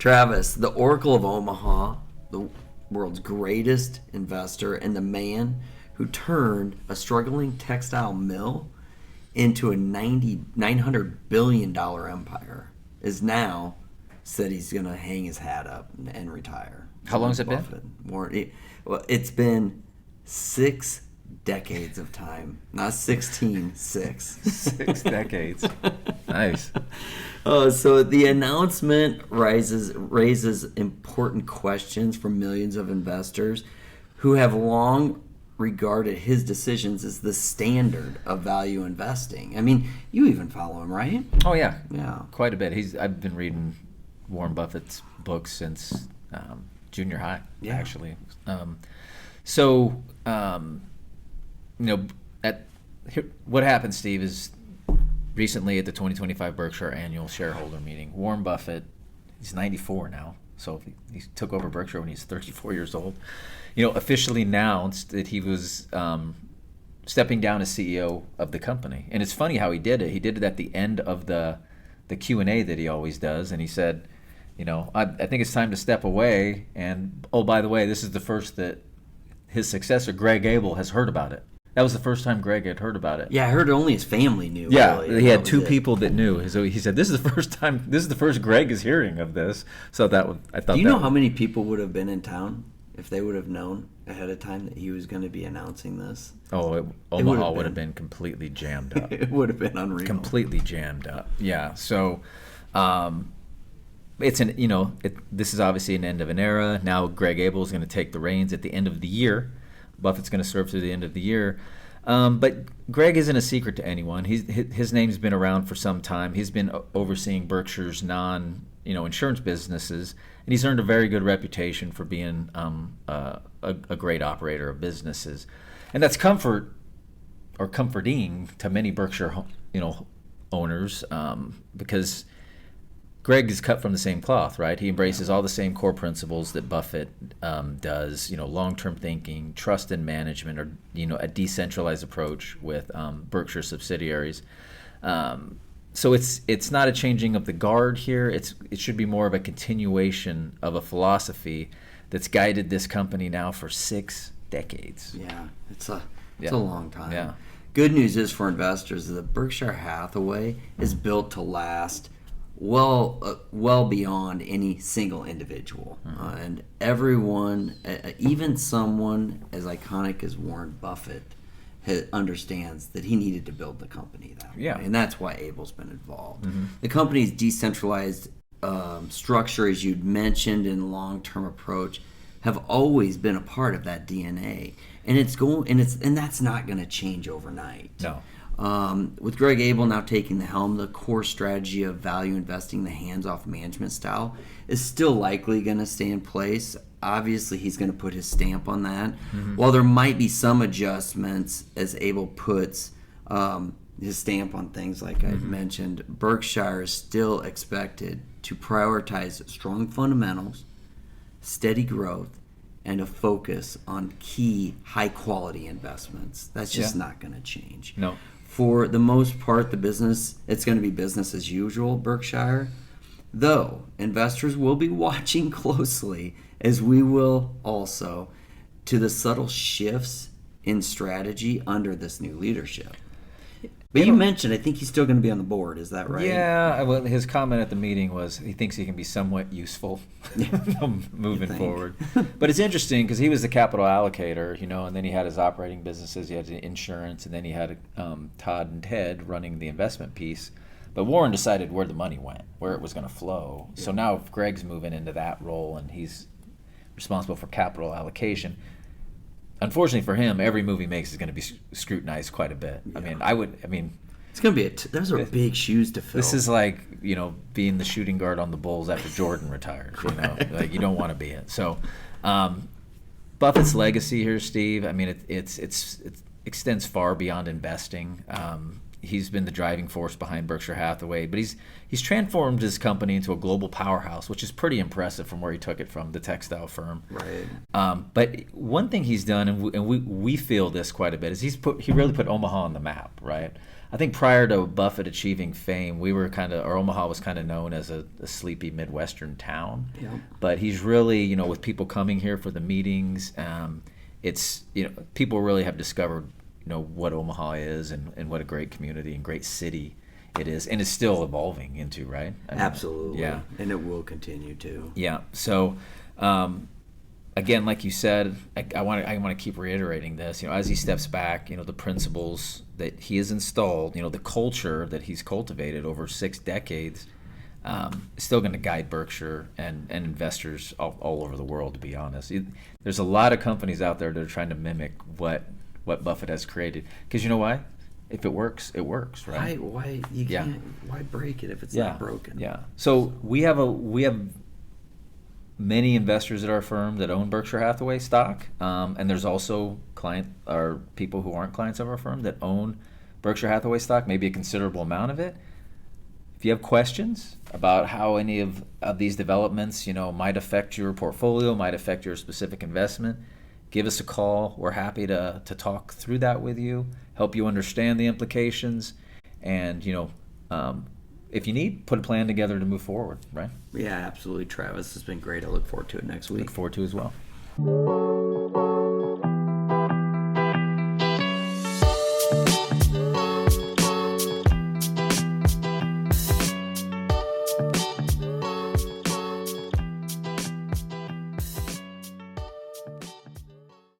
Travis, the Oracle of Omaha, the world's greatest investor, and the man who turned a struggling textile mill into a $900 billion empire, is now said he's going to hang his hat up and retire. How long has it Buffett. Well, it's been 6 decades of time, not 16, 6. 6 decades. Nice. So the announcement raises important questions for millions of investors who have long regarded his decisions as the standard of value investing. I mean, you even follow him, right? Oh yeah, Yeah. quite a bit. I've been reading Warren Buffett's books since junior high, actually. What happened, Steve, is recently at the 2025 Berkshire annual shareholder meeting, Warren Buffett, he's 94 now, so he took over Berkshire when he's 34 years old, officially announced that he was stepping down as CEO of the company. And it's funny how he did it. He did it at the end of the Q&A that he always does, and he said, I think it's time to step away, and oh, by the way, this is the first that his successor, Greg Abel, has heard about it. That was the first time Greg had heard about it. Yeah, I heard only his family knew. Yeah, really. he had 2 people that knew. So he said, "This is the first Greg is hearing of this." So I thought. Do you know how many people would have been in town if they would have known ahead of time that he was going to be announcing this? Oh, Omaha would have been completely jammed up. It would have been unreal. Completely jammed up. Yeah. So, this is obviously an end of an era. Now Greg Abel is going to take the reins at the end of the year. Buffett's going to serve through the end of the year. But Greg isn't a secret to anyone. His name's been around for some time. He's been overseeing Berkshire's insurance businesses, and he's earned a very good reputation for being a great operator of businesses. And that's comforting to many Berkshire owners, because Greg is cut from the same cloth, right? He embraces all the same core principles that Buffett does, long-term thinking, trust in management, or, a decentralized approach with Berkshire subsidiaries. So it's not a changing of the guard here. It should be more of a continuation of a philosophy that's guided this company now for 6 decades. Yeah, it's a long time. Yeah. Good news is for investors that Berkshire Hathaway is built to last well beyond any single individual. And everyone, even someone as iconic as Warren Buffett, understands that he needed to build the company that way. And that's why Abel's been involved. Mm-hmm. The company's decentralized structure, as you'd mentioned, and long-term approach have always been a part of that DNA. And that's not going to change overnight. No. With Greg Abel now taking the helm, the core strategy of value investing, the hands-off management style, is still likely going to stay in place. Obviously, he's going to put his stamp on that. Mm-hmm. While there might be some adjustments as Abel puts his stamp on things like I mentioned, Berkshire is still expected to prioritize strong fundamentals, steady growth, and a focus on key high-quality investments. That's just not going to change. No. For the most part, it's going to be business as usual, Berkshire, though investors will be watching closely, as we will also, to the subtle shifts in strategy under this new leadership. But you mentioned, I think he's still going to be on the board. Is that right? Yeah. Well, his comment at the meeting was he thinks he can be somewhat useful moving forward. But it's interesting because he was the capital allocator, and then he had his operating businesses, he had the insurance, and then he had Todd and Ted running the investment piece. But Warren decided where the money went, where it was going to flow. Yeah. So now Greg's moving into that role, and he's responsible for capital allocation. Unfortunately for him, every move he makes is going to be scrutinized quite a bit. Yeah. It's going to be those are big shoes to fill. This is like, being the shooting guard on the Bulls after Jordan retires. Like you don't want to be it. So, Buffett's legacy here, Steve. It extends far beyond investing. he's been the driving force behind Berkshire Hathaway, but he's transformed his company into a global powerhouse, which is pretty impressive from where he took it from, the textile firm. Right. But one thing he's done, and we feel this quite a bit, is he really put Omaha on the map, right? I think prior to Buffett achieving fame, Omaha was kind of known as a sleepy Midwestern town. Yeah. But he's really, with people coming here for the meetings, it's, people really have discovered, what Omaha is and what a great community and great city it is, and it's still evolving into, right? Absolutely. Yeah. And it will continue to. Yeah. So, again, like you said, I want to keep reiterating this. As he steps back, the principles that he has installed, the culture that he's cultivated over 6 decades, is still going to guide Berkshire and investors all over the world. To be honest, there's a lot of companies out there that are trying to mimic what Buffett has created. Because you know why? If it works, it works, right? Why you can't? Why break it if it's not broken? Yeah. So we have many investors at our firm that own Berkshire Hathaway stock, and there's also people who aren't clients of our firm that own Berkshire Hathaway stock, maybe a considerable amount of it. If you have questions about how any of these developments, might affect your portfolio, might affect your specific investment, give us a call. We're happy to talk through that with you, help you understand the implications, and if you need, put a plan together to move forward, right? Yeah, absolutely, Travis. It's been great. I look forward to it next week. Look forward to it as well.